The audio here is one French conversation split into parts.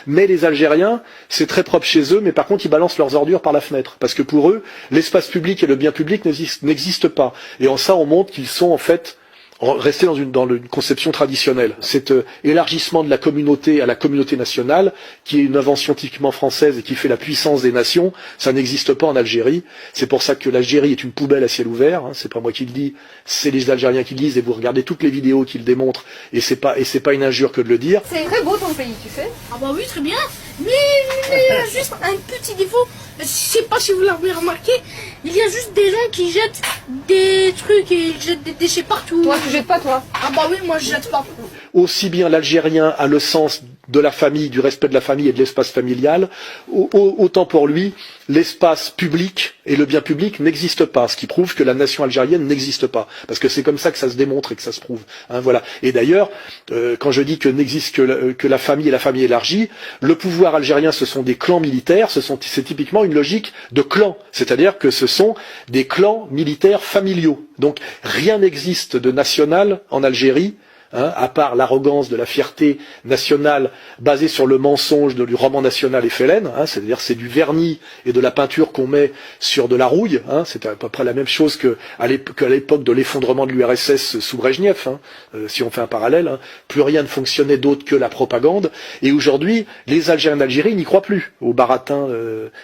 Mais les Algériens, c'est très propre chez eux, mais par contre, ils balancent leurs ordures par la fenêtre. Parce que pour eux, l'espace public et le bien public n'existent pas. Et en ça, on montre qu'ils sont en fait restés dans une conception traditionnelle. Cet élargissement de la communauté à la communauté nationale, qui est une invention typiquement française et qui fait la puissance des nations, ça n'existe pas en Algérie. C'est pour ça que l'Algérie est une poubelle à ciel ouvert. Hein. C'est pas moi qui le dis, c'est les Algériens qui le disent. Et vous regardez toutes les vidéos qui le démontrent. Et c'est pas une injure que de le dire. C'est très beau ton pays, tu sais. Ah bah oui, très bien. Mais il y a juste un petit défaut. Je sais pas si vous l'avez remarqué. Il y a juste des gens qui jettent des trucs et ils jettent des déchets partout. Toi, tu jettes pas, toi? Ah bah oui, moi je jette pas. Aussi bien l'Algérien a le sens de la famille, du respect de la famille et de l'espace familial, autant pour lui, l'espace public et le bien public n'existent pas, ce qui prouve que la nation algérienne n'existe pas. Parce que c'est comme ça que ça se démontre et que ça se prouve. Hein, voilà. Et d'ailleurs, quand je dis que n'existe que la famille et la famille élargie, le pouvoir algérien, ce sont des clans militaires, c'est typiquement une logique de clan. C'est-à-dire que ce sont des clans militaires familiaux. Donc rien n'existe de national en Algérie, hein, à part l'arrogance de la fierté nationale basée sur le mensonge du roman national FLN, hein, c'est-à-dire c'est du vernis et de la peinture qu'on met sur de la rouille, hein, c'est à peu près la même chose qu'à l'époque de l'effondrement de l'URSS sous Brejnev, hein, si on fait un parallèle, hein, plus rien ne fonctionnait d'autre que la propagande, et aujourd'hui, les Algériens d'Algérie n'y croient plus au baratin,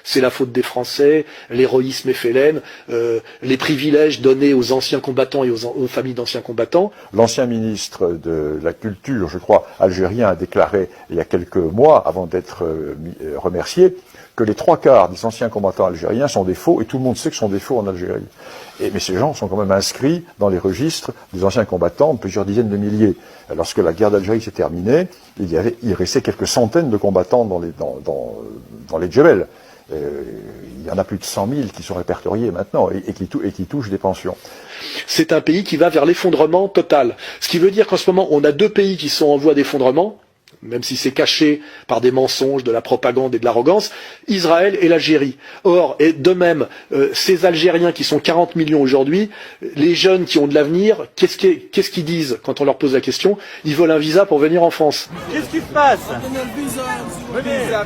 c'est la faute des Français, l'héroïsme FLN, les privilèges donnés aux anciens combattants et aux familles d'anciens combattants. L'ancien ministre de la Culture, je crois, algérien, a déclaré il y a quelques mois, avant d'être remercié, que les 3/4 des anciens combattants algériens sont des faux, et tout le monde sait que ce sont des faux en Algérie. Mais ces gens sont quand même inscrits dans les registres des anciens combattants, plusieurs dizaines de milliers. Lorsque la guerre d'Algérie s'est terminée, il restait quelques centaines de combattants dans les djebels. Il y en a plus de 100 000 qui sont répertoriés maintenant et qui touchent des pensions. C'est un pays qui va vers l'effondrement total. Ce qui veut dire qu'en ce moment, on a deux pays qui sont en voie d'effondrement, même si c'est caché par des mensonges, de la propagande et de l'arrogance, Israël et l'Algérie. Or, et de même, ces Algériens qui sont 40 millions aujourd'hui, les jeunes qui ont de l'avenir, qu'est-ce qu'ils disent quand on leur pose la question? Ils veulent un visa pour venir en France. Qu'est-ce qui se passe? Visa.